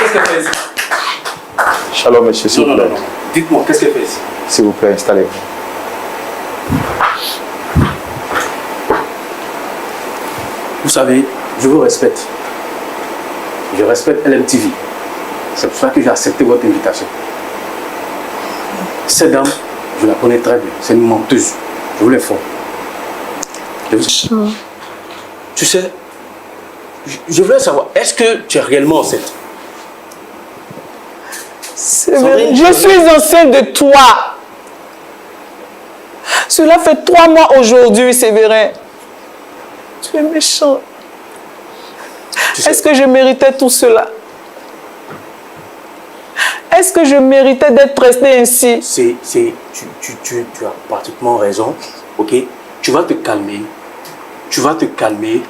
qu'est-ce qu'elle fait ici? Shalom, monsieur, s'il vous plaît. Non. Dites-moi, qu'est-ce qu'elle fait ici? S'il vous plaît, installez-vous. Vous savez, je vous respecte. Je respecte LMTV. C'est pour ça que j'ai accepté votre invitation. Cette dame, je la connais très bien. C'est une menteuse. Je vous l'informe. Tu sais, je voulais savoir, est-ce que tu es réellement enceinte? Séverine, je suis enceinte de toi. Cela fait 3 mois aujourd'hui, Séverin. Tu es méchant. Est-ce que je méritais tout cela? Est-ce que je méritais d'être restée ainsi? Tu as parfaitement raison, ok? Tu vas te calmer. Tu vas te calmer.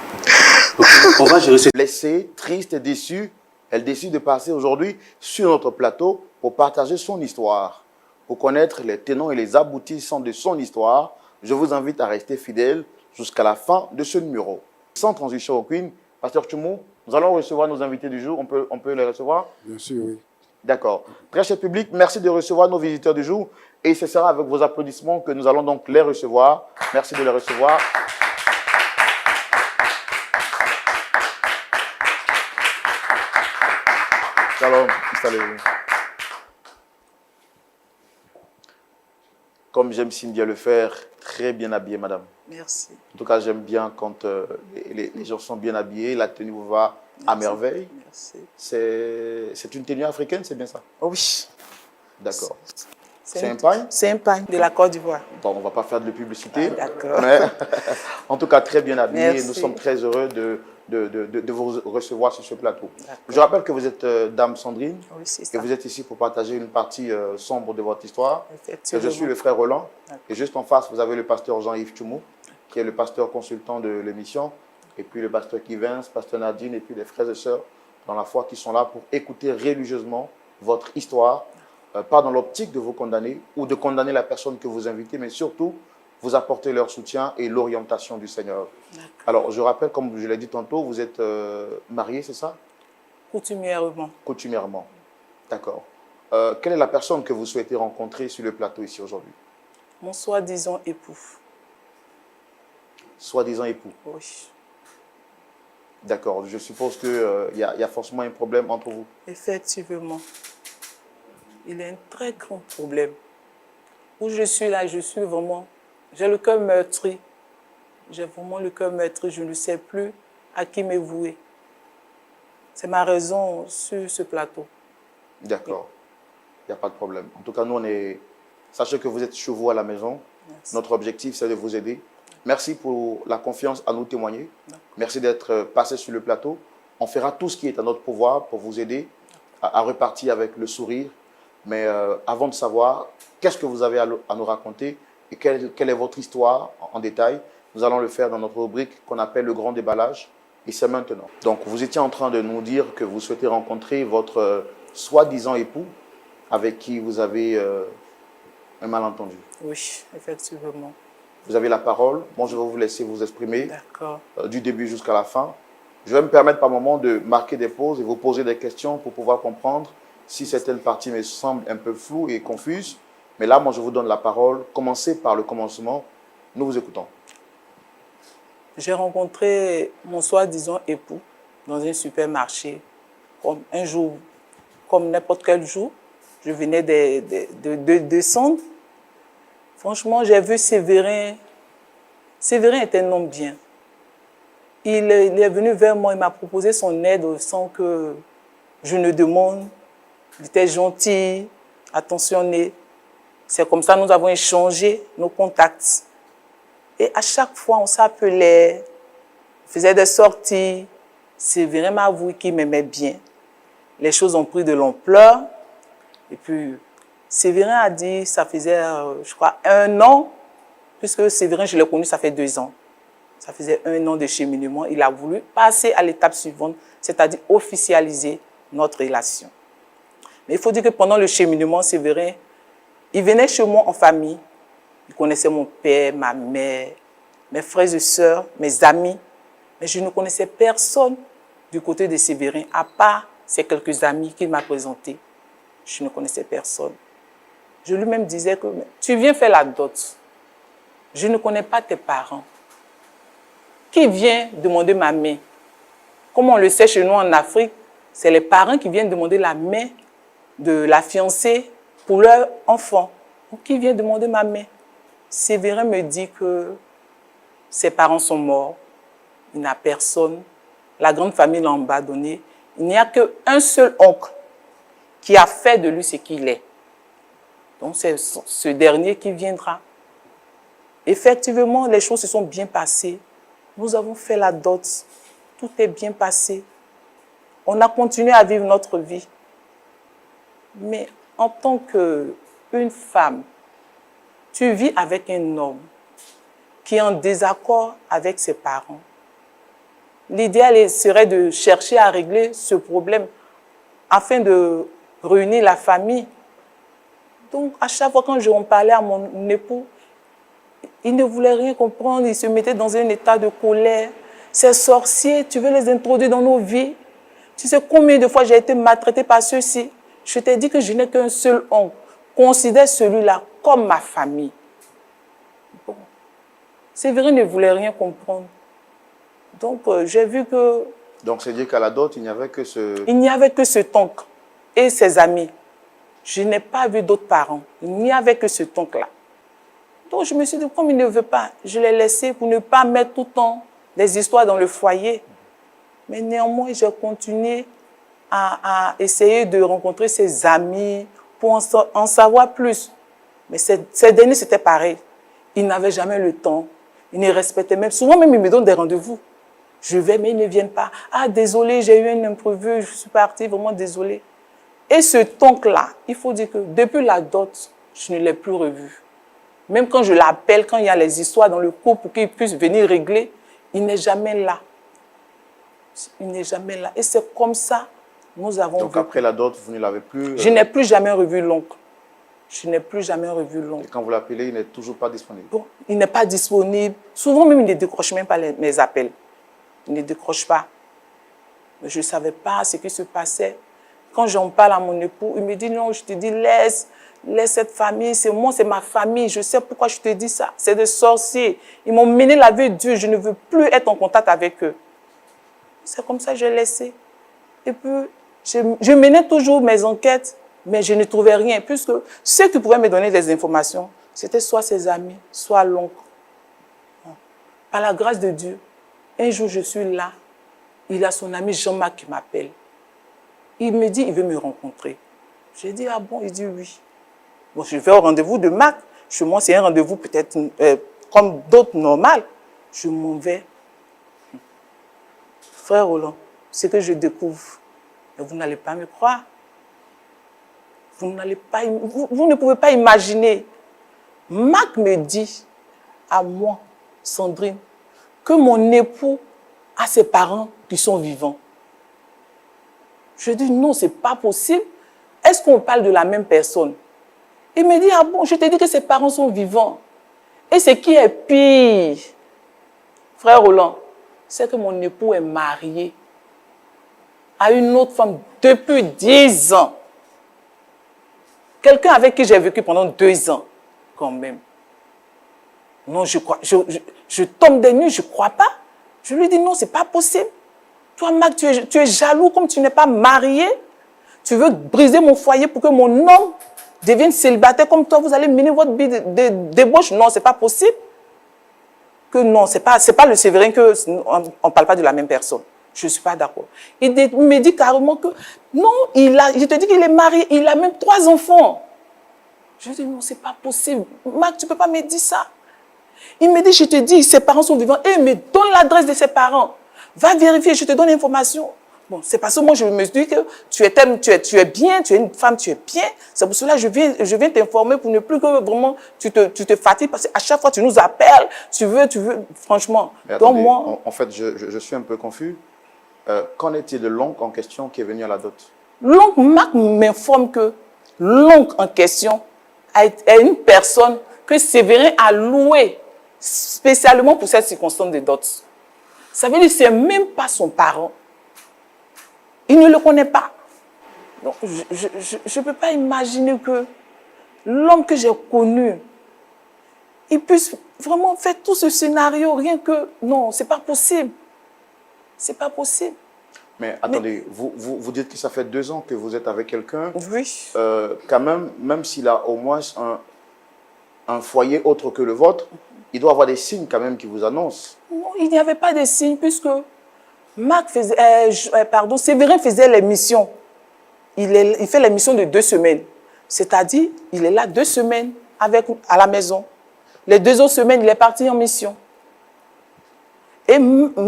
Okay. On va gérer ce... Blessée, triste et déçue, elle décide de passer aujourd'hui sur notre plateau pour partager son histoire. Pour connaître les tenants et les aboutissants de son histoire, je vous invite à rester fidèle jusqu'à la fin de ce numéro. Sans transition aucune, Pasteur Tchoumou, nous allons recevoir nos invités du jour. On peut les recevoir? Bien sûr, oui. D'accord. Très cher public, merci de recevoir nos visiteurs du jour. Et ce sera avec vos applaudissements que nous allons donc les recevoir. Merci de les recevoir. Shalom, installez-vous. Comme j'aime si bien le faire, très bien habillé, madame. Merci. En tout cas, j'aime bien quand les gens sont bien habillés, la tenue vous va à merveille. Merci. C'est une tenue africaine, c'est bien ça? Oui. D'accord. C'est un pagne? C'est un pagne de la Côte d'Ivoire. Bon, on ne va pas faire de publicité. Ah, d'accord. Mais en tout cas, très bien habillé. Merci. Nous sommes très heureux de vous recevoir sur ce plateau. Je rappelle que vous êtes Dame Sandrine. Oui, c'est Et ça. vous êtes ici pour partager une partie sombre de votre histoire. Effectivement. Je suis le frère Roland. Et juste en face, vous avez le pasteur Jean-Yves Tchoumou, qui est le pasteur consultant de l'émission. Et puis le pasteur Kivens, pasteur Nadine, et puis les frères et sœurs dans la foi qui sont là pour écouter religieusement votre histoire. Pas dans l'optique de vous condamner ou de condamner la personne que vous invitez, mais surtout vous apporter leur soutien et l'orientation du Seigneur. Alors, je rappelle, comme je l'ai dit tantôt, vous êtes marié, c'est ça? Coutumièrement. Coutumièrement. D'accord. Quelle est la personne que vous souhaitez rencontrer sur le plateau ici aujourd'hui? Mon soi-disant époux. Soi-disant époux. Oui. D'accord. Je suppose qu'il y a forcément un problème entre vous. Effectivement. Il y a un très grand problème. Où je suis là, je suis vraiment... J'ai le cœur meurtri. J'ai vraiment le cœur meurtri. Je ne sais plus à qui me vouer. C'est ma raison sur ce plateau. D'accord. Il n'y a pas de problème. En tout cas, nous, on est... Sachez que vous êtes chez vous à la maison. Merci. Notre objectif, c'est de vous aider. Merci pour la confiance à nous témoigner. Merci d'être passé sur le plateau. On fera tout ce qui est à notre pouvoir pour vous aider à repartir avec le sourire. Mais avant de savoir qu'est-ce que vous avez à nous raconter et quelle est votre histoire en détail, nous allons le faire dans notre rubrique qu'on appelle le grand déballage. Et c'est maintenant. Donc, vous étiez en train de nous dire que vous souhaitez rencontrer votre soi-disant époux avec qui vous avez un malentendu. Oui, effectivement. Vous avez la parole. Moi, je vais vous laisser vous exprimer D'accord. du début jusqu'à la fin. Je vais me permettre par moment de marquer des pauses et vous poser des questions pour pouvoir comprendre si certaines parties me semblent un peu floues et confuses. Mais là, moi, je vous donne la parole. Commencez par le commencement. Nous vous écoutons. J'ai rencontré mon soi-disant époux dans un supermarché. Comme un jour, comme n'importe quel jour, je venais de descendre. Franchement, j'ai vu Séverin. Séverin est un homme bien. Il est venu vers moi, il m'a proposé son aide sans que je ne demande. Il était gentil, attentionné. C'est comme ça que nous avons échangé nos contacts. Et à chaque fois, on s'appelait, on faisait des sorties. Séverin m'a avoué qu'il m'aimait bien. Les choses ont pris de l'ampleur. Et puis, Séverin a dit, ça faisait, je crois, 1 an, puisque Séverin, je l'ai connu, ça fait 2 ans. Ça faisait 1 an de cheminement. Il a voulu passer à l'étape suivante, c'est-à-dire officialiser notre relation. Mais il faut dire que pendant le cheminement, Séverin, il venait chez moi en famille. Il connaissait mon père, ma mère, mes frères et sœurs, mes amis. Mais je ne connaissais personne du côté de Séverin, à part ces quelques amis qu'il m'a présentés. Je ne connaissais personne. Je lui-même disais que tu viens faire la dot. Je ne connais pas tes parents. Qui vient demander ma main? Comme on le sait chez nous en Afrique, c'est les parents qui viennent demander la main de la fiancée pour leur enfant. Donc, qui vient demander ma main? Séverin me dit que ses parents sont morts. Il n'a personne. La grande famille l'a abandonné. Il n'y a qu'un seul oncle qui a fait de lui ce qu'il est. Donc, c'est ce dernier qui viendra. Effectivement, les choses se sont bien passées. Nous avons fait la dot. Tout est bien passé. On a continué à vivre notre vie. Mais en tant qu'une femme, tu vis avec un homme qui est en désaccord avec ses parents. L'idéal serait de chercher à régler ce problème afin de réunir la famille. Donc, à chaque fois quand on parlait à mon époux, il ne voulait rien comprendre, il se mettait dans un état de colère. Ces sorciers, tu veux les introduire dans nos vies? Tu sais combien de fois j'ai été maltraitée par ceux-ci? Je t'ai dit que je n'ai qu'un seul oncle. Considère celui-là comme ma famille. Bon. Séverin ne voulait rien comprendre. Donc, j'ai vu que... Donc, c'est dire qu'à la dot, il n'y avait que ce... Il n'y avait que cet oncle et ses amis. Je n'ai pas vu d'autres parents. Il n'y avait que cet oncle-là. Donc, je me suis dit, comme il ne veut pas, je l'ai laissé pour ne pas mettre tout le temps des histoires dans le foyer. Mais néanmoins, j'ai continué à essayer de rencontrer ses amis pour en savoir plus. Mais ces derniers, c'était pareil. Ils n'avaient jamais le temps. Ils ne respectaient même. Souvent, même, ils me donnent des rendez-vous. Je vais, mais ils ne viennent pas. Ah, désolé, j'ai eu un imprévu, je suis partie, vraiment désolée. Et ce oncle-là, il faut dire que depuis la dot, je ne l'ai plus revu. Même quand je l'appelle, quand il y a les histoires dans le couple pour qu'il puisse venir régler, il n'est jamais là. Il n'est jamais là. Et c'est comme ça, nous avons Donc, après la dot, vous ne l'avez plus... Je n'ai plus jamais revu l'oncle. Je n'ai plus jamais revu l'oncle. Et quand vous l'appelez, il n'est toujours pas disponible. Bon, il n'est pas disponible. Souvent même, il ne décroche même pas mes appels. Il ne décroche pas. Mais je ne savais pas ce qui se passait. Quand j'en parle à mon époux, il me dit non, je te dis laisse cette famille, c'est moi, c'est ma famille. Je sais pourquoi je te dis ça. C'est des sorciers. Ils m'ont mené la vie dure. Je ne veux plus être en contact avec eux. C'est comme ça que j'ai laissé. Et puis, je menais toujours mes enquêtes, mais je ne trouvais rien. Puisque ceux qui pouvaient me donner des informations, c'était soit ses amis, soit l'oncle. Par la grâce de Dieu, un jour je suis là. Il a son ami Jean-Marc qui m'appelle. Il me dit, il veut me rencontrer. J'ai dit, ah bon? Il dit oui. Bon, je vais au rendez-vous de Marc. Chez moi, c'est un rendez-vous peut-être comme d'autres normales. Je m'en vais. Frère Roland, ce que je découvre, vous n'allez pas me croire. Vous ne pouvez pas imaginer. Marc me dit à moi, Sandrine, que mon époux a ses parents qui sont vivants. Je dis non, ce n'est pas possible. Est-ce qu'on parle de la même personne? Il me dit, ah bon, je t'ai dit que ses parents sont vivants. Et ce qui est pire, frère Roland, c'est que mon époux est marié à une autre femme depuis 10 ans. Quelqu'un avec qui j'ai vécu pendant 2 ans, quand même. Non, je crois, je tombe des nues, je ne crois pas. Je lui dis non, ce n'est pas possible. Toi, Marc, tu es jaloux comme tu n'es pas marié. Tu veux briser mon foyer pour que mon homme devienne célibataire comme toi. Vous allez mener votre vie de débauche. Non, ce n'est pas possible. Que non, ce n'est pas le Séverin que on ne parle pas de la même personne. Je ne suis pas d'accord. Il me dit carrément que non, je te dis qu'il est marié, il a même 3 enfants. Je dis non, ce n'est pas possible. Marc, tu ne peux pas me dire ça. Il me dit, je te dis, ses parents sont vivants. Et il me donne l'adresse de ses parents. Va vérifier, je te donne l'information. Bon, c'est parce que moi, je me dis que tu es bien, tu es une femme, tu es bien. C'est pour cela que je viens t'informer pour ne plus que vraiment tu te fatigues. Parce qu'à chaque fois, tu nous appelles, tu veux, franchement. Mais attendez, donc moi, en fait, je suis un peu confus. Qu'en est-il de l'oncle en question qui est venu à la dot? L'oncle Marc m'informe que l'oncle en question est une personne que Séverin a louée spécialement pour cette circonstance de dot. Ça veut dire que ce n'est même pas son parent. Il ne le connaît pas. Donc, je ne peux pas imaginer que l'homme que j'ai connu, il puisse vraiment faire tout ce scénario, rien que... Non, ce n'est pas possible. Ce n'est pas possible. Mais attendez, vous dites que ça fait 2 ans que vous êtes avec quelqu'un. Oui. Quand même s'il a au moins un foyer autre que le vôtre, il doit avoir des signes quand même qui vous annoncent. Non, il n'y avait pas de signes puisque Séverin faisait les missions. Il fait les missions de 2 semaines. C'est-à-dire, il est là 2 semaines à la maison. Les 2 autres semaines, il est parti en mission. Et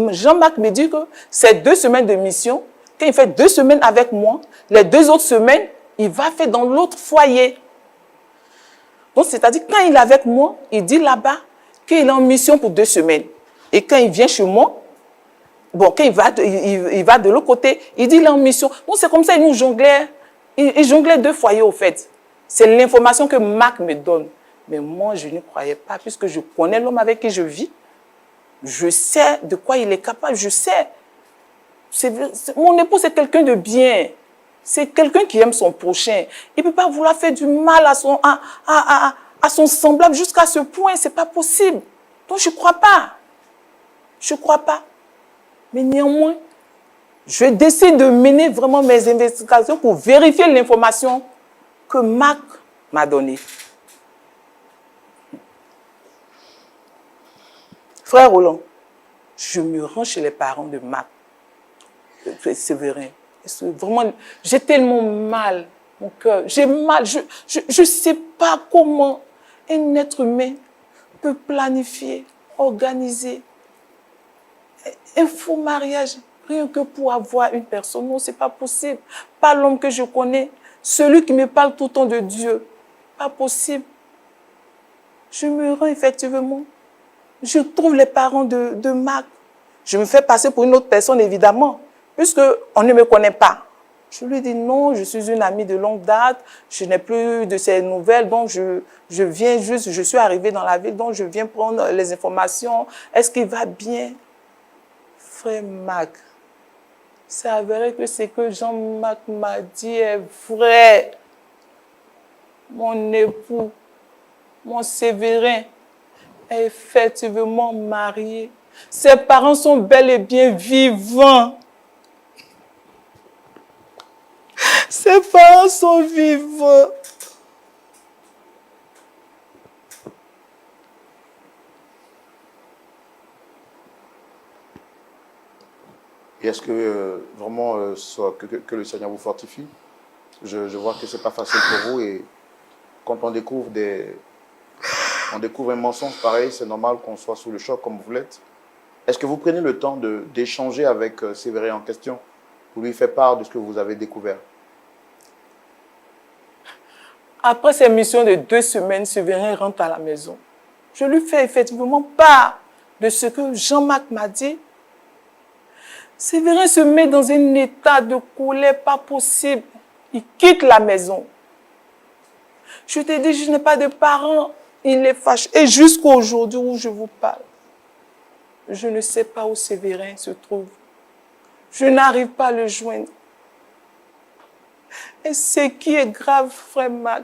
Jean-Marc me dit que ces 2 semaines de mission, quand il fait 2 semaines avec moi, les 2 autres semaines, il va faire dans l'autre foyer. Donc, c'est-à-dire, quand il est avec moi, il dit là-bas qu'il est en mission pour 2 semaines. Et quand il vient chez moi, bon, quand il va de l'autre côté, il dit qu'il est en mission. Donc, c'est comme ça, il nous jonglait. Il jonglait 2 foyers, au fait. C'est l'information que Marc me donne. Mais moi, je ne croyais pas, puisque je connais l'homme avec qui je vis. Je sais de quoi il est capable, je sais. Mon époux, c'est quelqu'un de bien. C'est quelqu'un qui aime son prochain. Il ne peut pas vouloir faire du mal à son semblable jusqu'à ce point. Ce n'est pas possible. Donc, je ne crois pas. Je ne crois pas. Mais néanmoins, je décide de mener vraiment mes investigations pour vérifier l'information que Marc m'a donnée. Frère Roland, je me rends chez les parents de Marc, Séverin. Vraiment, j'ai tellement mal, mon cœur. J'ai mal. Je ne sais pas comment un être humain peut planifier, organiser un faux mariage, rien que pour avoir une personne. Non, ce n'est pas possible. Pas l'homme que je connais, celui qui me parle tout le temps de Dieu. Pas possible. Je me rends effectivement. Je trouve les parents de Marc. Je me fais passer pour une autre personne, évidemment, puisqu'on ne me connaît pas. Je lui dis non, je suis une amie de longue date, je n'ai plus de ces nouvelles, donc je viens juste, je suis arrivée dans la ville, donc je viens prendre les informations. Est-ce qu'il va bien? Frère Marc, c'est avéré que ce que Jean-Marc m'a dit est vrai. Mon époux, mon Séverin, est effectivement marié. Ses parents sont bel et bien vivants. Ses parents sont vivants. Et est-ce que vraiment que le Seigneur vous fortifie? Je vois que ce n'est pas facile pour vous et quand on découvre un mensonge pareil, c'est normal qu'on soit sous le choc comme vous l'êtes. Est-ce que vous prenez le temps d'échanger avec Séverin en question pour lui faire part de ce que vous avez découvert? Après ces missions de 2 semaines, Séverin rentre à la maison. Je lui fais effectivement part de ce que Jean-Marc m'a dit. Séverin se met dans un état de colère pas possible. Il quitte la maison. Je te dis, je n'ai pas de parents. Il est fâché. Et jusqu'à aujourd'hui où je vous parle, je ne sais pas où Séverin se trouve. Je n'arrive pas à le joindre. Et ce qui est grave, frère Marc,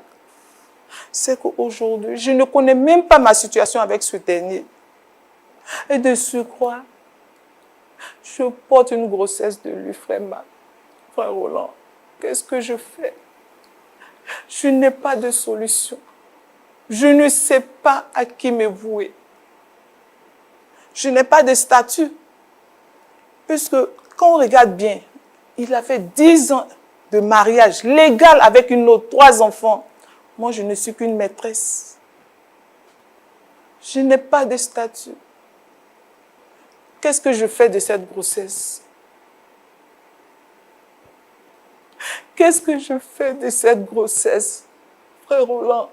c'est qu'aujourd'hui, je ne connais même pas ma situation avec ce dernier. Et de surcroît, je porte une grossesse de lui, frère Marc. Frère Roland, qu'est-ce que je fais? Je n'ai pas de solution. Je ne sais pas à qui me vouer. Je n'ai pas de statut. Puisque quand on regarde bien, il a fait 10 ans de mariage légal avec une autre, 3 enfants. Moi, je ne suis qu'une maîtresse. Je n'ai pas de statut. Qu'est-ce que je fais de cette grossesse? Qu'est-ce que je fais de cette grossesse? Frère Roland,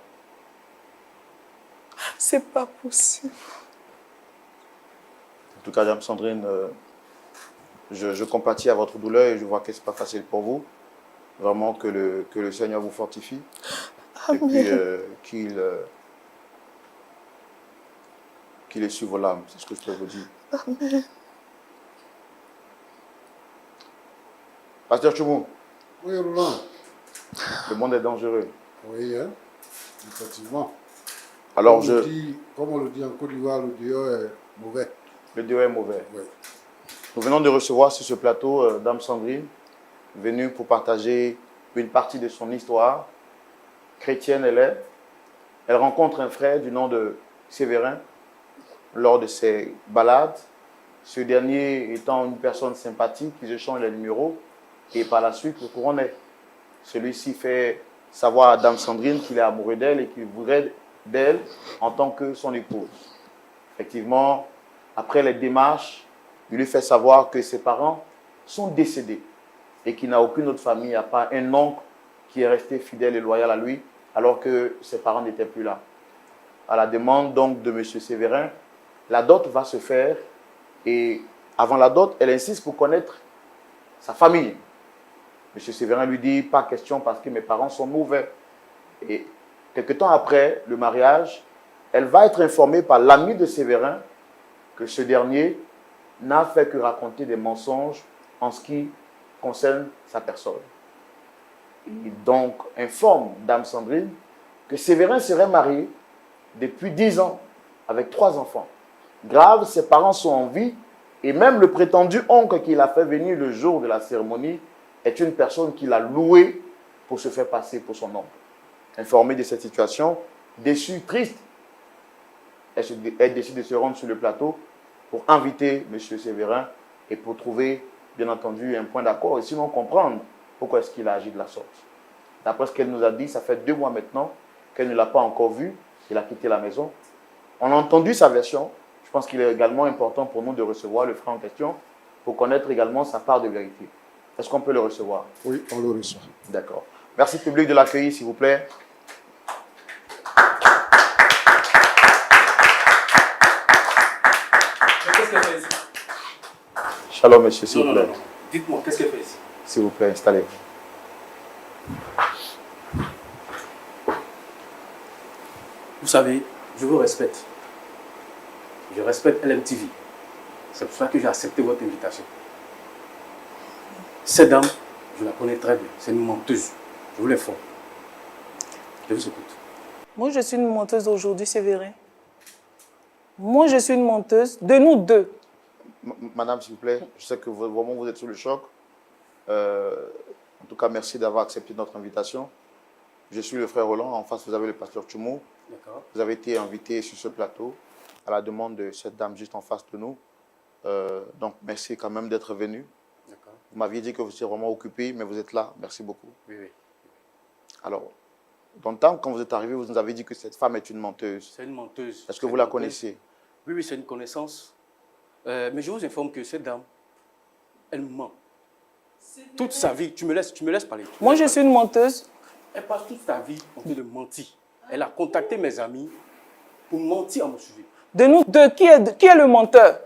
c'est pas possible. En tout cas, Dame Sandrine, je compatis à votre douleur et je vois que ce n'est pas facile pour vous. Vraiment que le Seigneur vous fortifie. Amen. Et puis qu'il essuie vos larmes, c'est ce que je peux vous dire. Amen. Pasteur Choumou. Oui, Roland. Le monde est dangereux. Oui, hein? Effectivement. Alors, Comme on le dit en Côte d'Ivoire, le Dieu est mauvais. le Dieu est mauvais. Oui. Nous venons de recevoir sur ce plateau Dame Sandrine, venue pour partager une partie de son histoire. Chrétienne, elle est. Elle rencontre un frère du nom de Séverin lors de ses balades. Ce dernier étant une personne sympathique, ils échangent les numéros et par la suite, le courant naît. Celui-ci fait savoir à Dame Sandrine qu'il est amoureux d'elle et qu'il voudrait d'elle en tant que son épouse. Effectivement, après les démarches, il lui fait savoir que ses parents sont décédés et qu'il n'a aucune autre famille à part un oncle qui est resté fidèle et loyal à lui alors que ses parents n'étaient plus là. À la demande donc de M. Séverin, la dot va se faire et avant la dot, elle insiste pour connaître sa famille. M. Séverin lui dit, pas question parce que mes parents sont mauvais. Et quelque temps après le mariage, elle va être informée par l'ami de Séverin que ce dernier n'a fait que raconter des mensonges en ce qui concerne sa personne. Il donc informe Dame Sandrine que Séverin serait marié depuis 10 ans avec 3 enfants. Grave, ses parents sont en vie et même le prétendu oncle qu'il a fait venir le jour de la cérémonie est une personne qu'il a louée pour se faire passer pour son oncle. Informée de cette situation, déçue, triste, elle décide de se rendre sur le plateau pour inviter M. Séverin et pour trouver, bien entendu, un point d'accord et sinon comprendre pourquoi est-ce qu'il a agi de la sorte. D'après ce qu'elle nous a dit, ça fait 2 mois maintenant qu'elle ne l'a pas encore vu, il a quitté la maison. On a entendu sa version. Je pense qu'il est également important pour nous de recevoir le frère en question pour connaître également sa part de vérité. Est-ce qu'on peut le recevoir? Oui, on le reçoit. D'accord. Merci public de l'accueillir, s'il vous plaît. Qu'est-ce qu'elle fait ici? Shalom, monsieur, s'il vous plaît. Non. Dites-moi, qu'est-ce qu'elle fait ici? S'il vous plaît, installez-vous. Vous savez, je vous respecte. Je respecte LMTV. C'est pour ça que j'ai accepté votre invitation. Cette dame, je la connais très bien. C'est une menteuse. Je vous l'informe. Je vous écoute. Moi, je suis une menteuse aujourd'hui, Séverin. Moi, je suis une menteuse de nous deux. Madame, s'il vous plaît, je sais que vraiment vous êtes sous le choc. En tout cas, merci d'avoir accepté notre invitation. Je suis le frère Roland. En face, vous avez le pasteur Tchoumou. D'accord. Vous avez été invité sur ce plateau à la demande de cette dame juste en face de nous. Donc, merci quand même d'être venu. D'accord. Vous m'aviez dit que vous étiez vraiment occupé, mais vous êtes là. Merci beaucoup. Oui. Alors, dans le temps, quand vous êtes arrivé, vous nous avez dit que cette femme est une menteuse. C'est une menteuse. Est-ce que vous la connaissez? Oui, c'est une connaissance. Mais je vous informe que cette dame, elle ment. Toute sa vie, tu me laisses parler. Moi, je suis une menteuse. Elle passe toute sa vie en train de mentir. Elle a contacté mes amis pour mentir à mon sujet. De nous deux, qui est le menteur?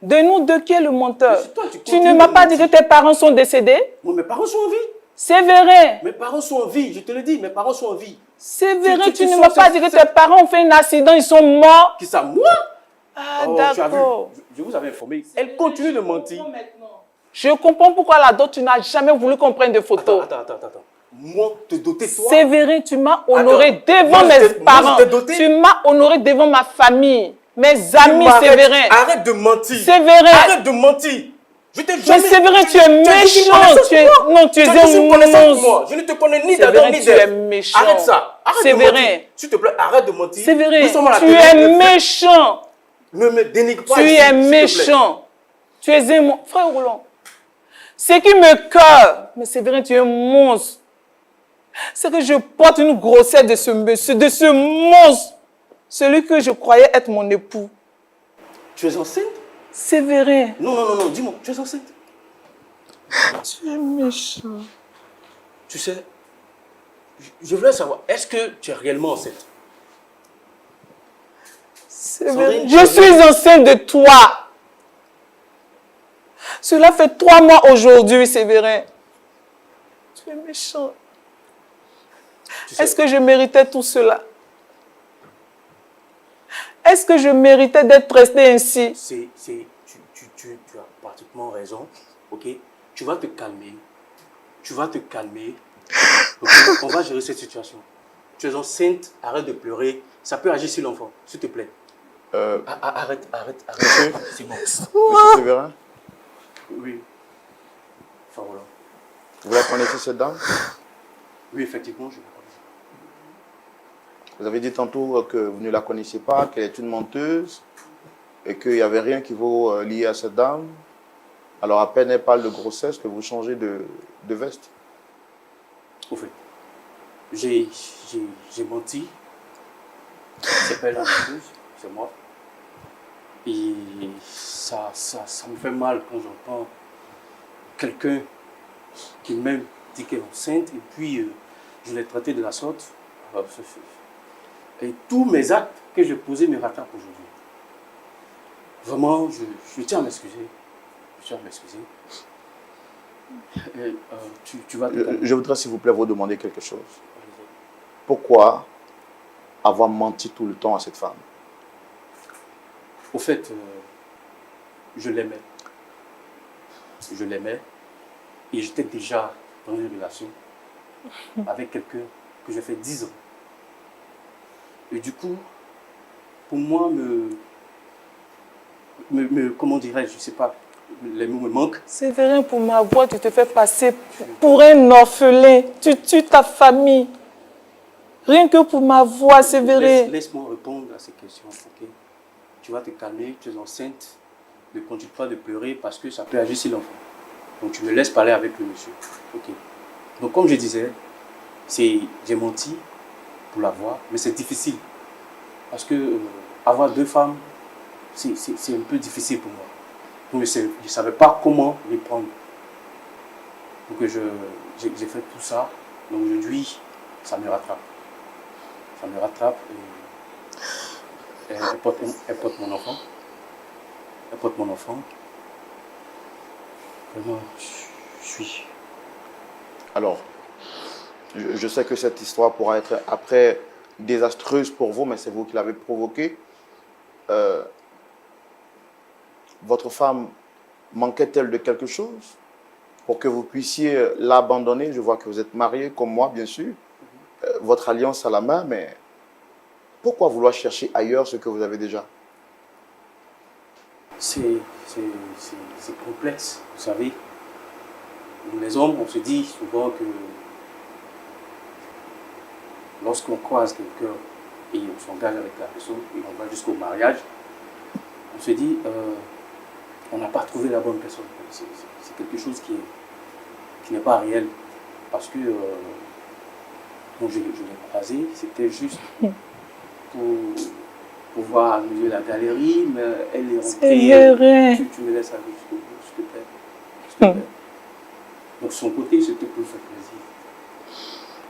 De nous deux, qui est le menteur? Mais c'est toi, tu Tu ne continues m'as de pas dit que mentir. tes parents sont décédés? Moi, mes parents sont en vie. Séverin, Mes parents sont en vie, je te le dis, mes parents sont en vie. Séverin, tu ne sens m'as pas dit que tes parents ont fait un accident, ils sont morts. Qui ça, moi? Ah, Oh, tu as vu, d'accord. je vous avais informé. Elle continue de mentir. Je comprends pourquoi la dot, tu n'as jamais voulu qu'on prenne de photos. Attends. Moi, te doter toi. Séverin, tu m'as honoré devant moi, mes je parents. t'ai doté. Tu m'as honoré devant ma famille, mes amis, Arrête- Séverin. Arrête de mentir. Séverin. Arrête de mentir. Je t'ai Mais jamais... Séverin, tu es méchant. Non, tu es une connaissance un pour moi. Je ne te connais ni Séverin, d'Adam ni tu d'Ève. es méchant. Arrête ça. Arrête de Séverin. mentir. S'il te plaît, arrête de mentir. Séverin, Nous sommes à la tu télé. es méchant. Ne me dénigre pas Tu ici, es s'il te plaît. méchant. Tu es un monstre. Frère Roland, ce qui me cœur, mais Séverin, tu es un monstre. C'est que je porte une grossesse de ce monsieur, de ce monstre. Celui que je croyais être mon époux. Tu es enceinte? Séverin. Non, dis-moi, tu es enceinte? Tu es méchant. Tu sais, je voulais savoir, est-ce que tu es réellement enceinte? Séverin, Sandrine, je suis enceinte de toi. Cela fait 3 mois aujourd'hui, Séverin. Tu es méchant. Tu sais, Est-ce que je méritais tout cela? Est-ce que je méritais d'être resté ainsi? tu as pratiquement raison, ok? Tu vas te calmer. Tu vas te calmer. Ok, on va gérer cette situation. Tu es enceinte, arrête de pleurer. Ça peut agir sur l'enfant, s'il te plaît. Arrête. Monsieur, C'est bon. Monsieur Sévérin, Oui. Enfin, voilà. vous la connaissez cette dame? Oui, effectivement, je la connais. Vous avez dit tantôt que vous ne la connaissiez pas, qu'elle est une menteuse et qu'il n'y avait rien qui vous liait à cette dame. Alors à peine elle parle de grossesse que vous changez de veste. Au fait, j'ai menti. C'est pas elle la menteuse, c'est moi. Et ça me fait mal quand j'entends quelqu'un qui même dit qu'elle est enceinte et puis je l'ai traité de la sorte. Et tous mes actes que j'ai posés me rattrapent aujourd'hui. Vraiment, je tiens à m'excuser. Je tiens à m'excuser. Tu vas te calmer. Je voudrais s'il vous plaît vous demander quelque chose. Pourquoi avoir menti tout le temps à cette femme? Au fait, je l'aimais. Je l'aimais. Et j'étais déjà dans une relation avec quelqu'un que j'ai fait 10 ans. Et du coup, pour moi, comment dirais-je, je ne sais pas, les mots me manquent. Sévérin, pour ma voix, tu te fais passer pour un orphelin. Tu tues ta famille. Rien que pour ma voix, Sévérin. Laisse-moi répondre à ces questions, ok? Tu vas te calmer, tu es enceinte, ne continue pas de pleurer parce que ça peut agir sur l'enfant. Donc tu me laisses parler avec le monsieur, ok? Donc comme je disais, j'ai menti pour l'avoir, mais c'est difficile. Parce que avoir 2 femmes, c'est un peu difficile pour moi. Donc je ne savais pas comment les prendre. Donc j'ai fait tout ça. Donc aujourd'hui, ça me rattrape. Ça me rattrape et elle porte mon enfant. Elle porte mon enfant. Vraiment, je suis... Alors, je sais que cette histoire pourra être après désastreuse pour vous, mais c'est vous qui l'avez provoquée. Votre femme manquait-elle de quelque chose pour que vous puissiez l'abandonner? Je vois que vous êtes marié, comme moi, bien sûr. Votre alliance à la main, mais pourquoi vouloir chercher ailleurs ce que vous avez déjà? C'est complexe, vous savez. Nous, les hommes, on se dit souvent que lorsqu'on croise quelqu'un et on s'engage avec la personne et on va jusqu'au mariage, on se dit on n'a pas trouvé la bonne personne. C'est quelque chose qui n'est pas réel. Parce que quand je l'ai croisé, c'était juste pour voir amuser la galerie, mais elle est rentrée. Tu me laisses aller jusqu'au bout, s'il te plaît. S'il te plaît. Donc son côté, c'était pour faire plaisir.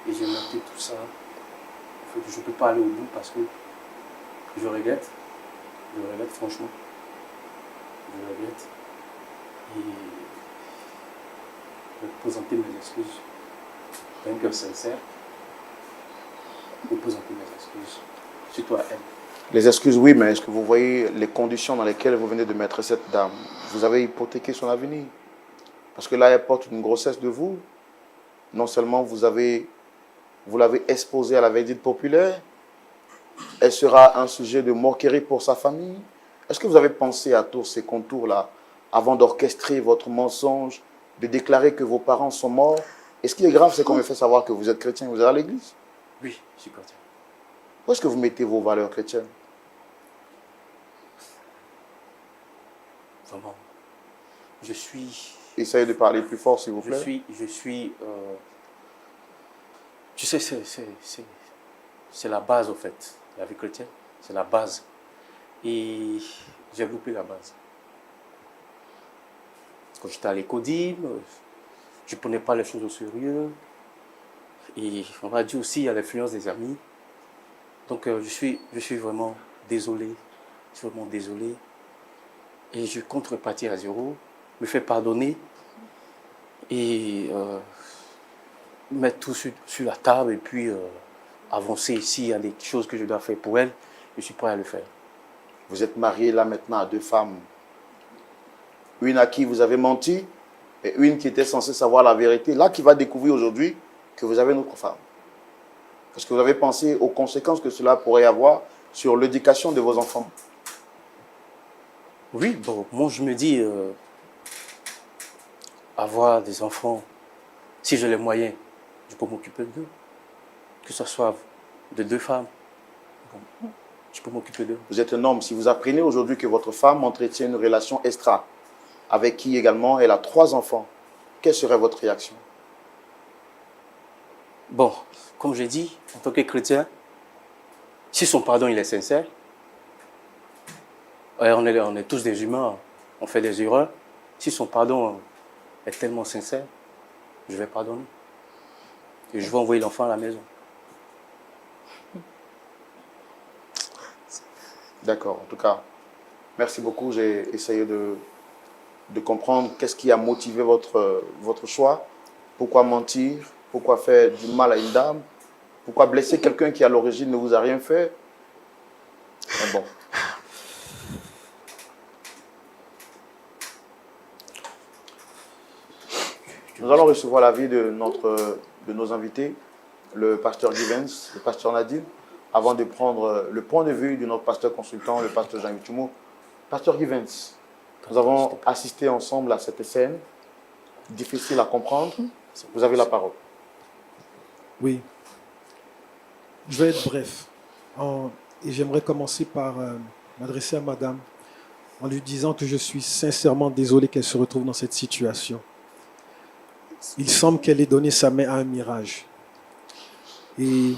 Et j'ai noté tout ça. En fait, je ne peux pas aller au bout parce que je regrette. Je regrette franchement. Je regrette. Et je vais présenter mes excuses d'un cœur sincère. Je vais présenter mes excuses. Surtout à elle. Les excuses, oui, mais est-ce que vous voyez les conditions dans lesquelles vous venez de mettre cette dame? Vous avez hypothéqué son avenir. Parce que là, elle porte une grossesse de vous. Non seulement vous l'avez exposée à la verdict populaire, elle sera un sujet de moquerie pour sa famille. Est-ce que vous avez pensé à tous ces contours-là avant d'orchestrer votre mensonge, de déclarer que vos parents sont morts? Et ce qui est grave, c'est qu'on me fait savoir que vous êtes chrétien, vous êtes à l'église. Oui, je suis chrétien. Où est-ce que vous mettez vos valeurs chrétiennes? Vraiment. Je suis... Essayez de parler plus fort, s'il vous plaît. Tu sais, c'est la base, en fait. La vie chrétienne, c'est la base. Et j'ai loupé la base. Quand j'étais à l'écodime, je ne prenais pas les choses au sérieux. Et on va dire aussi, il y a l'influence des amis. Donc, je suis vraiment désolé. Je suis vraiment désolé. Et je compte repartir à zéro, me faire pardonner et mettre tout sur la table et puis avancer. S'il y a des choses que je dois faire pour elle, je suis prêt à le faire. Vous êtes marié là maintenant à 2 femmes. Une à qui vous avez menti et une qui était censée savoir la vérité. Là, qui va découvrir aujourd'hui que vous avez notre femme? Est-ce que vous avez pensé aux conséquences que cela pourrait avoir sur l'éducation de vos enfants? Oui, bon, moi je me dis, avoir des enfants, si j'ai les moyens, je peux m'occuper d'eux. Que ce soit de 2 femmes, bon, je peux m'occuper d'eux. Vous êtes un homme. Si vous apprenez aujourd'hui que votre femme entretient une relation extra, avec qui également elle a 3 enfants, quelle serait votre réaction? Bon, comme j'ai dit, en tant que chrétien, si son pardon il est sincère, on est tous des humains, on fait des erreurs. Si son pardon est tellement sincère, je vais pardonner. Et je vais envoyer l'enfant à la maison. D'accord, en tout cas, merci beaucoup. J'ai essayé de comprendre qu'est-ce qui a motivé votre choix. Pourquoi mentir? Pourquoi faire du mal à une dame? Pourquoi blesser quelqu'un qui à l'origine ne vous a rien fait? Mais bon. Nous allons recevoir l'avis de nos invités, le pasteur Givens, le pasteur Nadine, avant de prendre le point de vue de notre pasteur consultant, le pasteur Jean-Yves Tumo. Pasteur Givens, nous avons assisté ensemble à cette scène, difficile à comprendre. Vous avez la parole. Oui. Je vais être bref. Et j'aimerais commencer par m'adresser à madame en lui disant que je suis sincèrement désolé qu'elle se retrouve dans cette situation. Il semble qu'elle ait donné sa main à un mirage. Et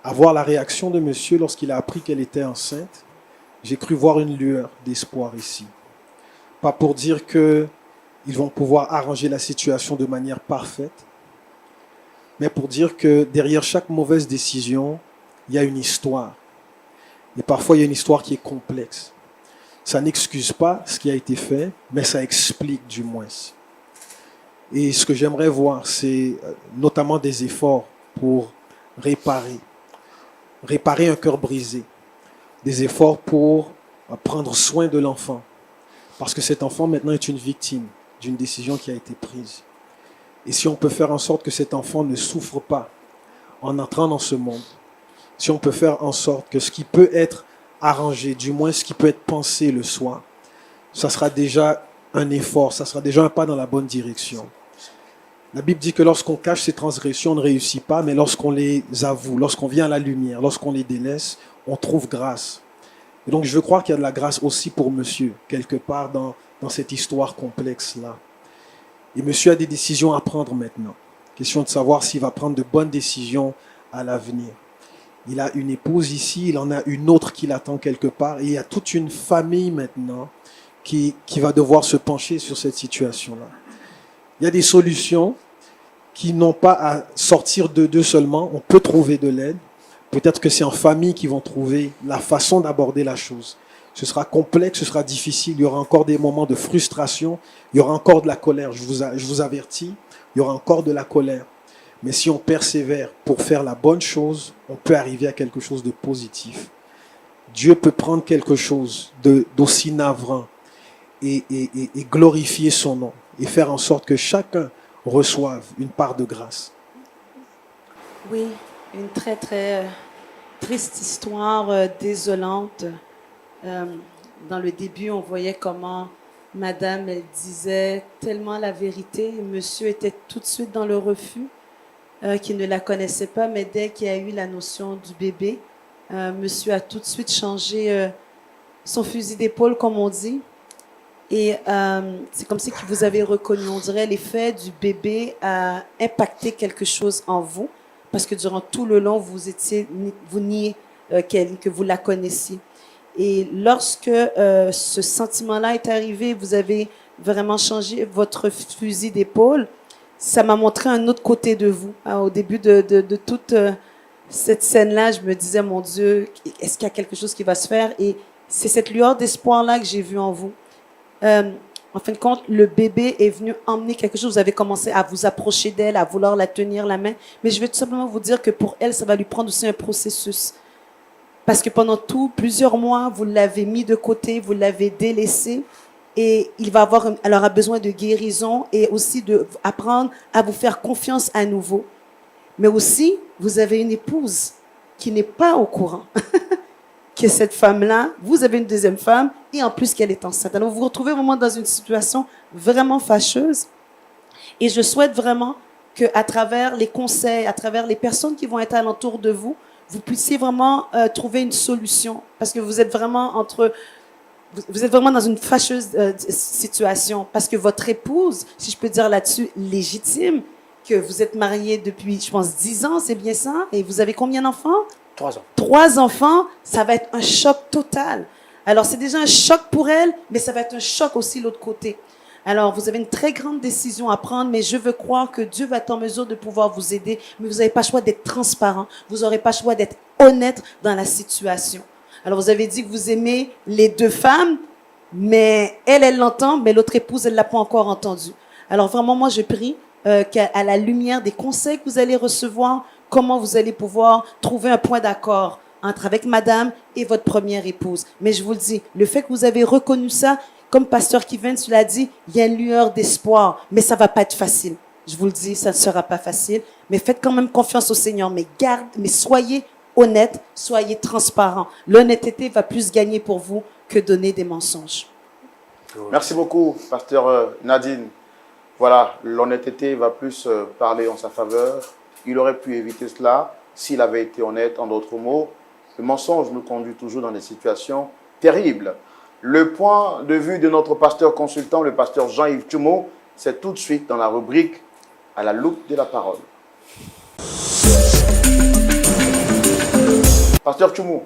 avoir la réaction de monsieur lorsqu'il a appris qu'elle était enceinte, j'ai cru voir une lueur d'espoir ici. Pas pour dire qu'ils vont pouvoir arranger la situation de manière parfaite, mais pour dire que derrière chaque mauvaise décision, il y a une histoire. Et parfois, il y a une histoire qui est complexe. Ça n'excuse pas ce qui a été fait, mais ça explique du moins. Et ce que j'aimerais voir, c'est notamment des efforts pour réparer un cœur brisé, des efforts pour prendre soin de l'enfant, parce que cet enfant maintenant est une victime d'une décision qui a été prise. Et si on peut faire en sorte que cet enfant ne souffre pas en entrant dans ce monde, si on peut faire en sorte que ce qui peut être arrangé, du moins ce qui peut être pensé le soir, ça sera déjà un effort, ça sera déjà un pas dans la bonne direction. La Bible dit que lorsqu'on cache ses transgressions, on ne réussit pas, mais lorsqu'on les avoue, lorsqu'on vient à la lumière, lorsqu'on les délaisse, on trouve grâce. Et donc je veux croire qu'il y a de la grâce aussi pour monsieur, quelque part dans cette histoire complexe-là. Et monsieur a des décisions à prendre maintenant. Question de savoir s'il va prendre de bonnes décisions à l'avenir. Il a une épouse ici, il en a une autre qui l'attend quelque part, et il y a toute une famille maintenant qui va devoir se pencher sur cette situation-là. Il y a des solutions qui n'ont pas à sortir d'eux seulement. On peut trouver de l'aide. Peut-être que c'est en famille qu'ils vont trouver la façon d'aborder la chose. Ce sera complexe, ce sera difficile. Il y aura encore des moments de frustration. Il y aura encore de la colère. Je vous avertis, il y aura encore de la colère. Mais si on persévère pour faire la bonne chose, on peut arriver à quelque chose de positif. Dieu peut prendre quelque chose d'aussi navrant et glorifier son nom et faire en sorte que chacun reçoive une part de grâce. Oui, une très très triste histoire, désolante. Dans le début, on voyait comment madame, elle disait tellement la vérité. Monsieur était tout de suite dans le refus, qui ne la connaissait pas, mais dès qu'il y a eu la notion du bébé, monsieur a tout de suite changé son fusil d'épaule, comme on dit. Et c'est comme si vous avez reconnu, on dirait, l'effet du bébé a impacté quelque chose en vous, parce que durant tout le long, vous niez que vous la connaissiez. Et lorsque ce sentiment-là est arrivé, vous avez vraiment changé votre fusil d'épaule, ça m'a montré un autre côté de vous. Au début de toute cette scène-là, je me disais, mon Dieu, est-ce qu'il y a quelque chose qui va se faire? Et c'est cette lueur d'espoir-là que j'ai vue en vous. En fin de compte, le bébé est venu emmener quelque chose. Vous avez commencé à vous approcher d'elle, à vouloir la tenir la main. Mais je vais tout simplement vous dire que pour elle, ça va lui prendre aussi un processus. Parce que pendant plusieurs mois, vous l'avez mis de côté, vous l'avez délaissé. Et elle aura besoin de guérison et aussi d'apprendre à vous faire confiance à nouveau. Mais aussi, vous avez une épouse qui n'est pas au courant que cette femme-là, vous avez une deuxième femme et en plus qu'elle est enceinte. Alors vous vous retrouvez vraiment dans une situation vraiment fâcheuse. Et je souhaite vraiment qu'à travers les conseils, à travers les personnes qui vont être alentour de vous, vous puissiez vraiment trouver une solution. Parce que vous êtes vraiment vous êtes vraiment dans une fâcheuse situation. Parce que votre épouse, si je peux dire là-dessus, légitime, que vous êtes mariés depuis, je pense, 10 ans, c'est bien ça? Et vous avez combien d'enfants? 3 ans. 3 enfants, ça va être un choc total. Alors, c'est déjà un choc pour elle, mais ça va être un choc aussi de l'autre côté. Alors, vous avez une très grande décision à prendre, mais je veux croire que Dieu va être en mesure de pouvoir vous aider, mais vous n'avez pas le choix d'être transparent. Vous n'aurez pas le choix d'être honnête dans la situation. Alors, vous avez dit que vous aimez les 2 femmes, mais elle l'entend, mais l'autre épouse, elle ne l'a pas encore entendu. Alors, vraiment, moi, je prie qu'à la lumière des conseils que vous allez recevoir, comment vous allez pouvoir trouver un point d'accord avec madame et votre première épouse. Mais je vous le dis, le fait que vous avez reconnu ça, comme pasteur Kevin l'a dit, il y a une lueur d'espoir, mais ça va pas être facile. Je vous le dis, ça ne sera pas facile, mais faites quand même confiance au Seigneur, mais soyez honnête, soyez transparent. L'honnêteté va plus gagner pour vous que donner des mensonges. Merci beaucoup, pasteur Nadine. Voilà, l'honnêteté va plus parler en sa faveur. Il aurait pu éviter cela s'il avait été honnête. En d'autres mots, le mensonge nous conduit toujours dans des situations terribles. Le point de vue de notre pasteur consultant, le pasteur Jean-Yves Tchoumo, c'est tout de suite dans la rubrique « À la loupe de la parole ». Pasteur Tchoumo.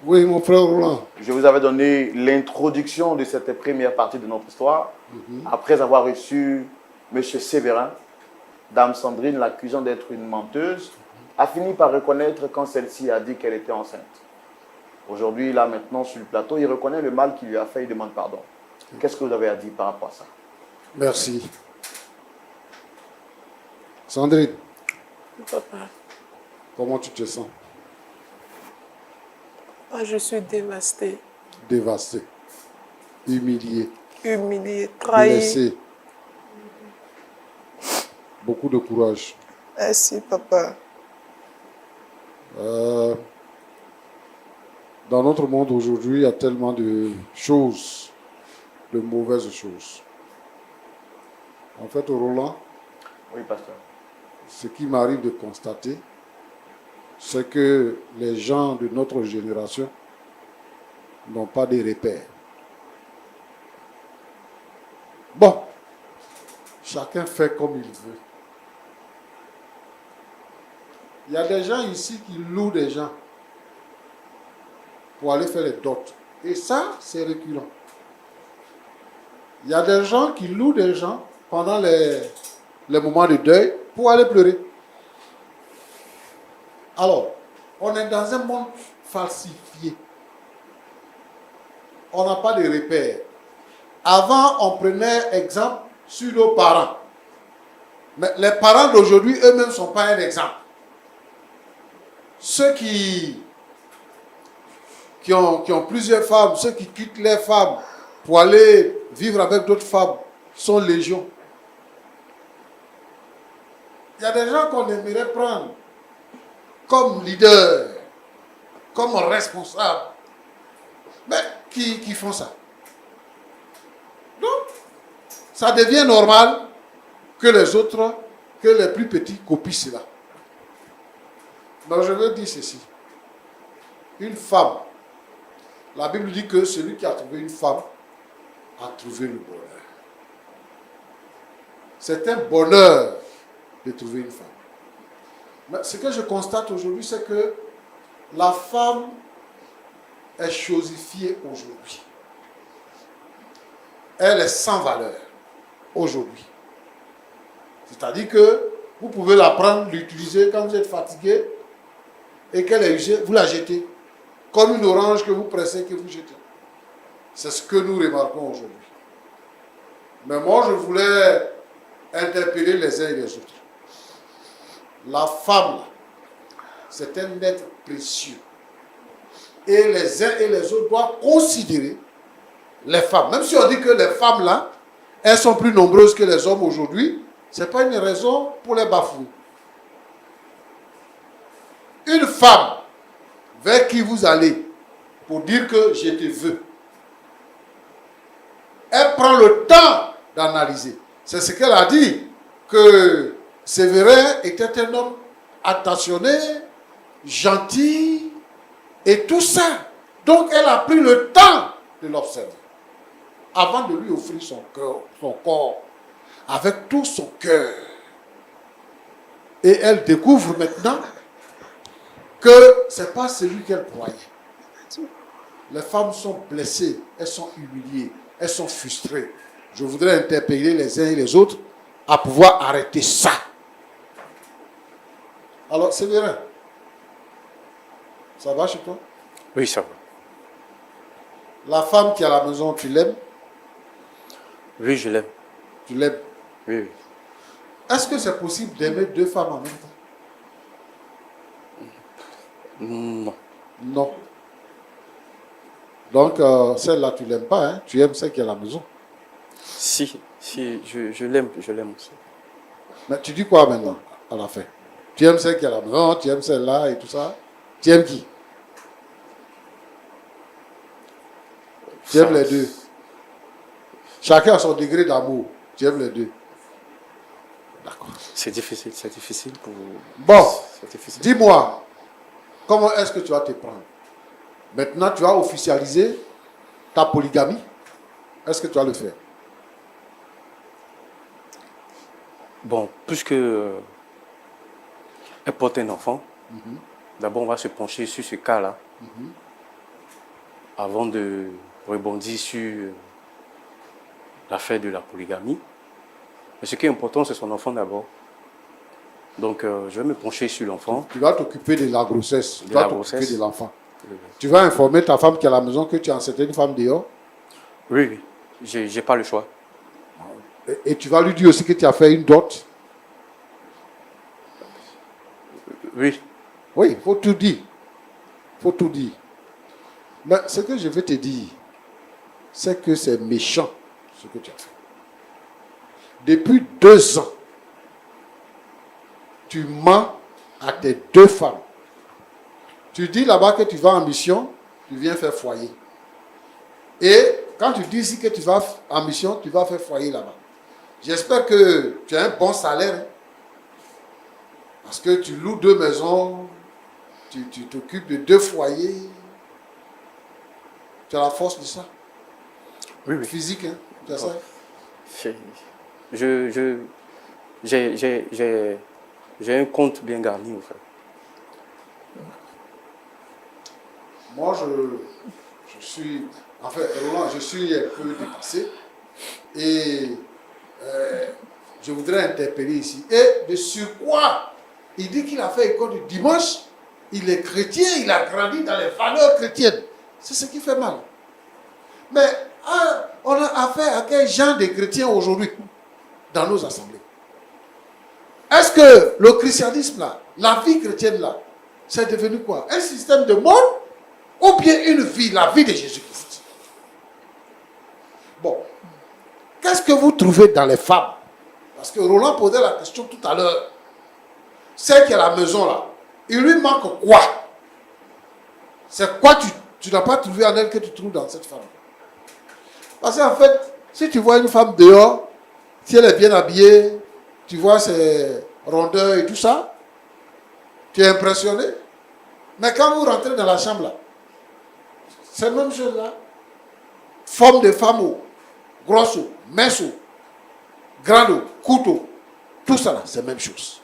Oui, mon frère Roland. Je vous avais donné l'introduction de cette première partie de notre histoire. Après avoir reçu M. Séverin, Dame Sandrine, l'accusant d'être une menteuse, a fini par reconnaître quand celle-ci a dit qu'elle était enceinte. Aujourd'hui, là, maintenant, sur le plateau, il reconnaît le mal qu'il lui a fait, il demande pardon. Qu'est-ce que vous avez à dire par rapport à ça? Merci. Sandrine, Papa, comment tu te sens? je suis dévastée, Dévastée, humiliée, humiliée, trahie. blessée. Beaucoup de courage. Merci, papa. Dans notre monde aujourd'hui, il y a tellement de choses, de mauvaises choses. En fait, Roland, Oui, pasteur. ce qui m'arrive de constater, c'est que les gens de notre génération n'ont pas de repères. Bon, chacun fait comme il veut. Il y a des gens ici qui louent des gens pour aller faire les dots. Et ça, c'est reculant. Il y a des gens qui louent des gens pendant les moments de deuil pour aller pleurer. Alors, on est dans un monde falsifié. On n'a pas de repères. Avant, on prenait exemple sur nos parents. Mais les parents d'aujourd'hui, eux-mêmes, ne sont pas un exemple. Ceux qui ont plusieurs femmes, ceux qui quittent les femmes pour aller vivre avec d'autres femmes, sont légion. Il y a des gens qu'on aimerait prendre comme leader, comme responsable, mais qui font ça. Donc, ça devient normal que les autres, que les plus petits copient cela. Donc, je veux dire ceci. Une femme, la Bible dit que celui qui a trouvé une femme a trouvé le bonheur. C'est un bonheur de trouver une femme. Mais ce que je constate aujourd'hui, c'est que la femme est chosifiée aujourd'hui. Elle est sans valeur aujourd'hui. C'est-à-dire que vous pouvez la prendre, l'utiliser quand vous êtes fatigué et qu'elle est usée, vous la jetez. Comme une orange que vous pressez, que vous jetez. C'est ce que nous remarquons aujourd'hui. Mais moi, je voulais interpeller les uns et les autres. La femme, c'est un être précieux. Et les uns et les autres doivent considérer les femmes. Même si on dit que les femmes, là, elles sont plus nombreuses que les hommes aujourd'hui, ce n'est pas une raison pour les bafouer. une femme vers qui vous allez pour dire que je te veux, elle prend le temps d'analyser. C'est ce qu'elle a dit, que Sévérin était un homme attentionné, gentil et tout ça. Donc elle a pris le temps de l'observer avant de lui offrir son cœur, son corps, avec tout son cœur. Et elle découvre maintenant que ce n'est pas celui qu'elle croyait. Les femmes sont blessées, elles sont humiliées, elles sont frustrées. Je voudrais interpeller les uns et les autres à pouvoir arrêter ça. Alors, Sévérin, ça va chez toi? Oui, ça va. La femme qui est à la maison, tu l'aimes? Oui, je l'aime. Tu l'aimes? Oui, oui. Est-ce que c'est possible d'aimer deux femmes en même temps? Non. Non. Donc, celle-là, tu ne l'aimes pas, hein? Tu aimes celle qui est à la maison. Si, je l'aime aussi. Mais tu dis quoi maintenant, à la fin? Tu aimes celle qui est à la maison, tu aimes celle-là et tout ça. Tu aimes qui? Tu aimes les deux. Chacun a son degré d'amour. Tu aimes les deux. D'accord. C'est difficile pour... Bon, C'est difficile. dis-moi, comment est-ce que tu vas te prendre? Maintenant, tu vas officialiser ta polygamie. Est-ce que tu vas le faire? Bon, puisque elle porte un enfant, d'abord on va se pencher sur ce cas-là, avant de rebondir sur l'affaire de la polygamie. Mais ce qui est important, c'est son enfant d'abord. Donc je vais me pencher sur l'enfant. Tu vas t'occuper de la grossesse. Tu De vas la t'occuper grossesse. de l'enfant. Tu vas informer ta femme qui est à la maison que tu as enceinte une femme dehors. Oui, oui, j'ai pas le choix. Et tu vas lui dire aussi que tu as fait une dot. Oui, Oui, il faut tout dire. Il faut tout dire. Mais ce que je veux te dire, c'est que c'est méchant ce que tu as fait. Depuis 2 ans, tu mens à tes 2 femmes. Tu dis là-bas que tu vas en mission, tu viens faire foyer. Et quand tu dis ici que tu vas en mission, tu vas faire foyer là-bas. J'espère que tu as un bon salaire. Hein. Parce que tu loues 2 maisons, tu t'occupes de 2 foyers. Tu as la force de ça. oui, oui. Physique, hein. Tu as ça. J'ai un compte bien garni, en fait. Moi, je suis... En fait, Roland, je suis un peu dépassé. Et je voudrais interpeller ici. Et de sur quoi il dit qu'il a fait école du dimanche, il est chrétien, il a grandi dans les valeurs chrétiennes. C'est ce qui fait mal. Mais on a affaire à quel genre de chrétiens aujourd'hui dans nos assemblées? Est-ce que le christianisme là, la vie chrétienne là, c'est devenu quoi? Un système de monde ou bien une vie, la vie de Jésus-Christ? Bon, qu'est-ce que vous trouvez dans les femmes? Parce que Roland posait la question tout à l'heure. Celle qui est à la maison là, il lui manque quoi? C'est quoi tu n'as pas trouvé en elle que tu trouves dans cette femme? Parce qu'en fait, si tu vois une femme dehors, si elle est bien habillée, tu vois ses rondeurs et tout ça, tu es impressionné. Mais quand vous rentrez dans la chambre là, c'est la même chose là. Forme de femme, grosso, mince, grande, couteau, tout ça là, c'est la même chose.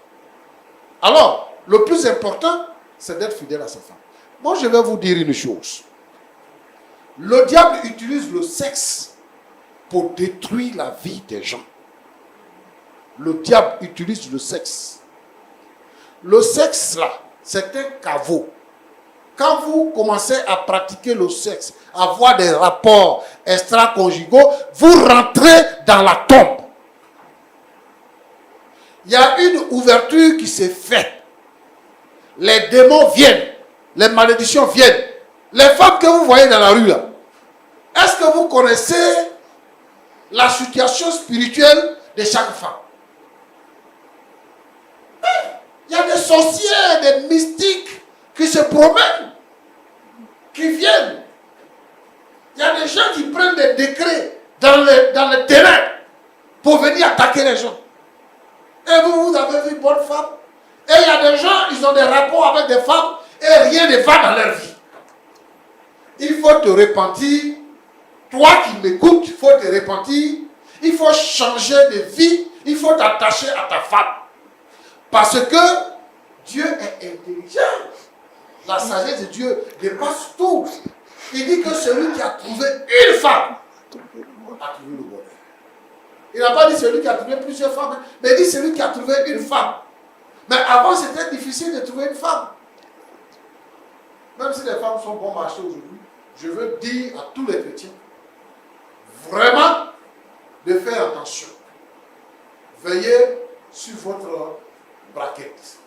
Alors, le plus important, c'est d'être fidèle à sa femme. Moi, je vais vous dire une chose. Le diable utilise le sexe pour détruire la vie des gens. Le diable utilise le sexe. Le sexe, là, c'est un caveau. Quand vous commencez à pratiquer le sexe, à avoir des rapports extra-conjugaux, vous rentrez dans la tombe. Il y a une ouverture qui s'est faite. Les démons viennent. Les malédictions viennent. Les femmes que vous voyez dans la rue là, est-ce que vous connaissez la situation spirituelle de chaque femme? Il y a des sorcières, des mystiques, se promènent, qui viennent. Il y a des gens qui prennent des décrets dans le terrain pour venir attaquer les gens. Et vous avez vu une bonne femme. Et il y a des gens, ils ont des rapports avec des femmes et rien ne va dans leur vie. Il faut te repentir. Toi qui m'écoutes, il faut te repentir. Il faut changer de vie. Il faut t'attacher à ta femme. Parce que Dieu est intelligent. La sagesse de Dieu dépasse tout. Il dit que celui qui a trouvé une femme a trouvé le bonheur. Il n'a pas dit celui qui a trouvé plusieurs femmes, mais il dit celui qui a trouvé une femme. Mais avant, c'était difficile de trouver une femme. Même si les femmes sont bon marché aujourd'hui, je veux dire à tous les chrétiens, vraiment, de faire attention. Veillez sur votre braquette.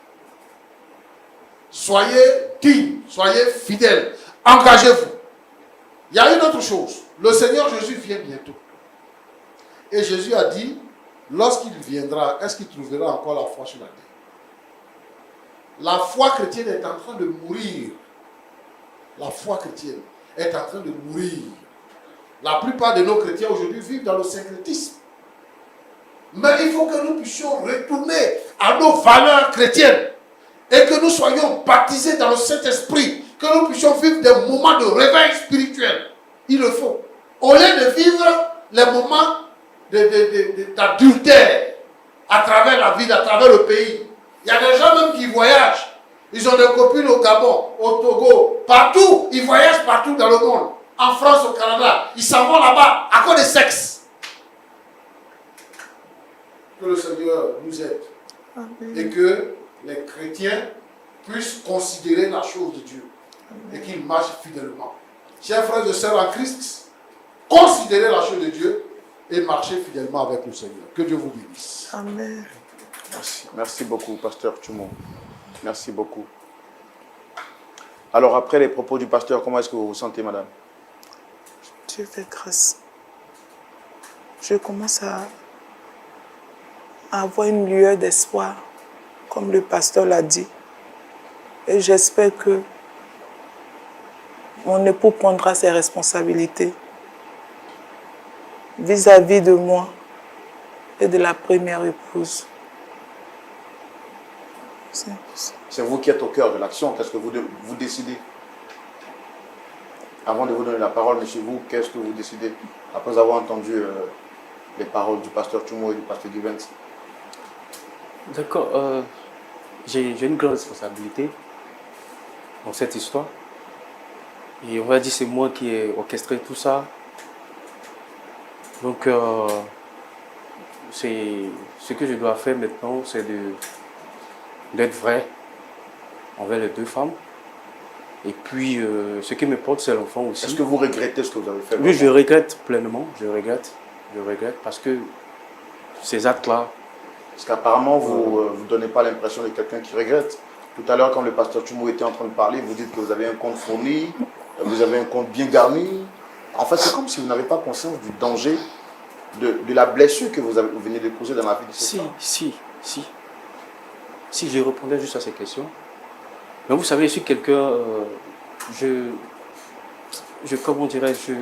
Soyez dignes, soyez fidèles, engagez-vous. Il y a une autre chose. Le Seigneur Jésus vient bientôt. Et Jésus a dit, lorsqu'il viendra, est-ce qu'il trouvera encore la foi sur la terre? La foi chrétienne est en train de mourir. La foi chrétienne est en train de mourir. La plupart de nos chrétiens aujourd'hui vivent dans le syncrétisme. Mais il faut que nous puissions retourner à nos valeurs chrétiennes et que nous soyons baptisés dans le Saint-Esprit, que nous puissions vivre des moments de réveil spirituel. Il le faut. Au lieu de vivre les moments d'adultère à travers la ville, à travers le pays. Il y a des gens même qui voyagent. Ils ont des copines au Gabon, au Togo, partout. Ils voyagent partout dans le monde. En France, au Canada. Ils s'en vont là-bas à cause du sexe. Que le Seigneur nous aide. Amen. Et que les chrétiens puissent considérer la chose de Dieu. Amen. Et qu'ils marchent fidèlement. Chers frères et sœurs en Christ, considérez la chose de Dieu et marchez fidèlement avec le Seigneur. Que Dieu vous bénisse. Amen. Merci. Merci beaucoup, pasteur Tchoumo. Merci beaucoup. Alors, après les propos du pasteur, comment est-ce que vous vous sentez, madame? Dieu fait grâce. Je commence à avoir une lueur d'espoir, comme le pasteur l'a dit. Et j'espère que mon époux prendra ses responsabilités vis-à-vis de moi et de la première épouse. C'est vous qui êtes au cœur de l'action. Qu'est-ce que vous décidez? Avant de vous donner la parole, monsieur, vous, qu'est-ce que vous décidez après avoir entendu les paroles du pasteur Tchoumo et du pasteur Givens? D'accord. J'ai une grande responsabilité dans cette histoire. Et on va dire que c'est moi qui ai orchestré tout ça. Donc, ce que je dois faire maintenant, c'est d'être vrai envers les deux femmes. Et puis, ce qui me porte, c'est l'enfant aussi. Est-ce que vous regrettez ce que vous avez fait? Oui, je regrette pleinement. Je regrette parce que ces actes-là... Parce qu'apparemment, vous ne donnez pas l'impression de quelqu'un qui regrette. Tout à l'heure, quand le pasteur Tchoumo était en train de parler, vous dites que vous avez un compte fourni, vous avez un compte bien garni. En fait, c'est comme si vous n'avez pas conscience du danger, de la blessure que vous venez de causer dans la vie de cette femme. Si je répondais juste à ces questions. Mais vous savez, je suis quelqu'un, comment dirais-je,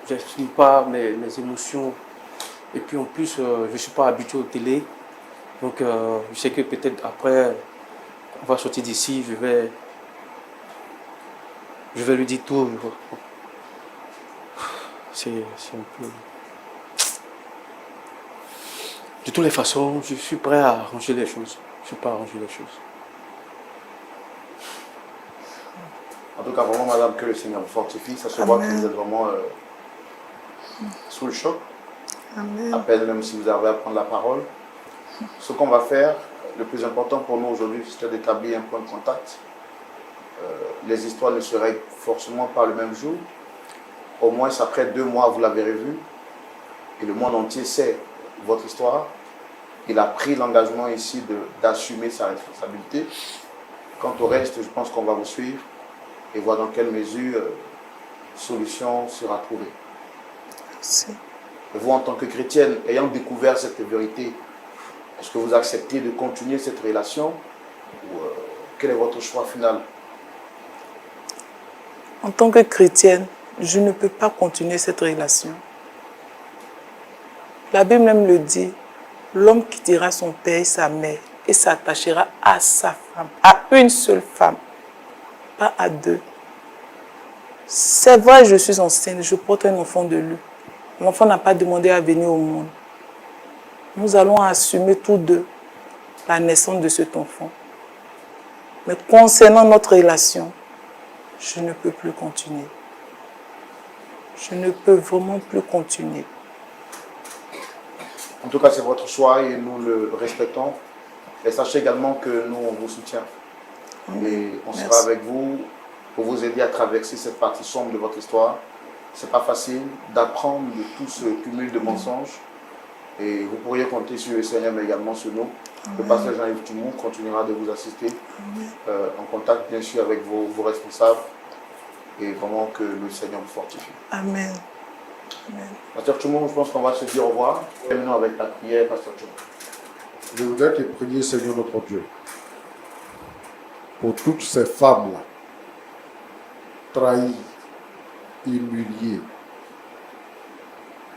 j'exprime pas mes émotions. Et puis en plus, je ne suis pas habitué aux télé. Donc je sais que peut-être après, on va sortir d'ici, je vais lui dire tout. C'est un peu... De toutes les façons, je suis prêt à arranger les choses. Je suis prêt à arranger les choses. En tout cas, vraiment, madame, que le Seigneur vous fortifie. Ça se voit que vous êtes vraiment sous le choc. Amen. À peine même si vous avez à prendre la parole. Ce qu'on va faire, le plus important pour nous aujourd'hui, c'est d'établir un point de contact. Les histoires ne se règlent forcément pas le même jour. Au moins, après 2 mois, vous l'avez revu. Et le monde entier sait votre histoire. Il a pris l'engagement ici d'assumer sa responsabilité. Quant au reste, je pense qu'on va vous suivre et voir dans quelle mesure solution sera trouvée. Merci. Et vous, en tant que chrétienne, ayant découvert cette vérité, est-ce que vous acceptez de continuer cette relation ou quel est votre choix final? En tant que chrétienne, je ne peux pas continuer cette relation. La Bible même le dit, l'homme quittera son père et sa mère et s'attachera à sa femme, à une seule femme, pas à deux. C'est vrai, je suis enceinte, je porte un enfant de lui. L'enfant n'a pas demandé à venir au monde. Nous allons assumer tous deux la naissance de cet enfant. Mais concernant notre relation, je ne peux plus continuer. Je ne peux vraiment plus continuer. En tout cas, c'est votre choix et nous le respectons. Et sachez également que nous, on vous soutient. Et on sera avec vous pour vous aider à traverser cette partie sombre de votre histoire. Ce n'est pas facile d'apprendre de tout ce cumul de mensonges. Et vous pourriez compter sur le Seigneur, mais également sur nous. Le pasteur Jean-Yves Tumou continuera de vous assister en contact, bien sûr, avec vos responsables. Et vraiment que le Seigneur vous fortifie. Amen. Amen. Pasteur Tumou, je pense qu'on va se dire au revoir. Terminons avec la prière, Pasteur Tumou. Je voudrais te prier, Seigneur notre Dieu, pour toutes ces femmes-là, trahies, humiliées.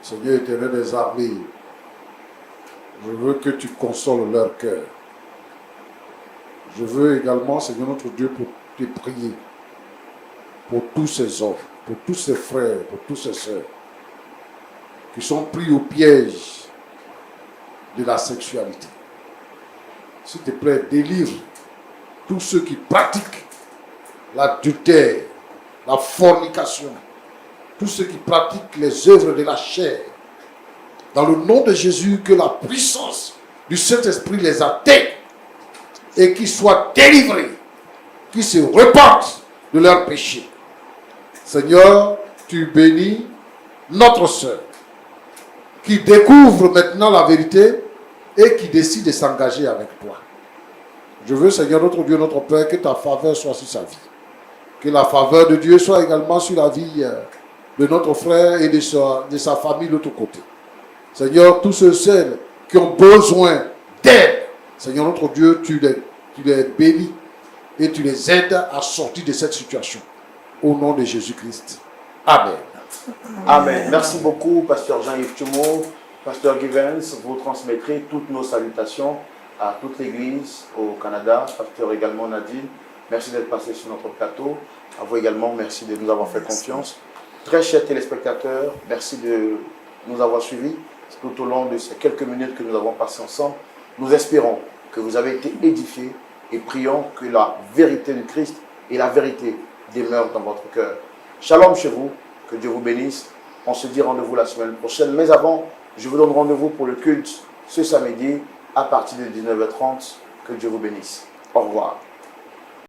Seigneur éternel des armées, je veux que tu consoles leur cœur. Je veux également, Seigneur notre Dieu, pour te prier pour tous ces hommes, pour tous ces frères, pour tous ces sœurs qui sont pris au piège de la sexualité. S'il te plaît, délivre tous ceux qui pratiquent l'adultère, la fornication, tous ceux qui pratiquent les œuvres de la chair. Dans le nom de Jésus, que la puissance du Saint-Esprit les atteigne et qu'ils soient délivrés, qu'ils se repentent de leurs péchés. Seigneur, tu bénis notre sœur qui découvre maintenant la vérité et qui décide de s'engager avec toi. Je veux, Seigneur, notre Dieu, notre Père, que ta faveur soit sur sa vie. Que la faveur de Dieu soit également sur la vie de notre frère et de sa famille de l'autre côté. Seigneur, tous ceux qui ont besoin d'aide, Seigneur, notre Dieu, tu les bénis et tu les aides à sortir de cette situation. Au nom de Jésus-Christ. Amen. Amen. Merci beaucoup, Pasteur Jean-Yves Tumou. Pasteur Givens, vous transmettrez toutes nos salutations à toute l'Église au Canada. Pasteur également Nadine, merci d'être passé sur notre plateau. À vous également, merci de nous avoir fait confiance. Très chers téléspectateurs, merci de nous avoir suivis tout au long de ces quelques minutes que nous avons passées ensemble. Nous espérons que vous avez été édifiés et prions que la vérité de Christ et la vérité demeurent dans votre cœur. Shalom chez vous, que Dieu vous bénisse. On se dit rendez-vous la semaine prochaine. Mais avant, je vous donne rendez-vous pour le culte ce samedi à partir de 19h30. Que Dieu vous bénisse. Au revoir.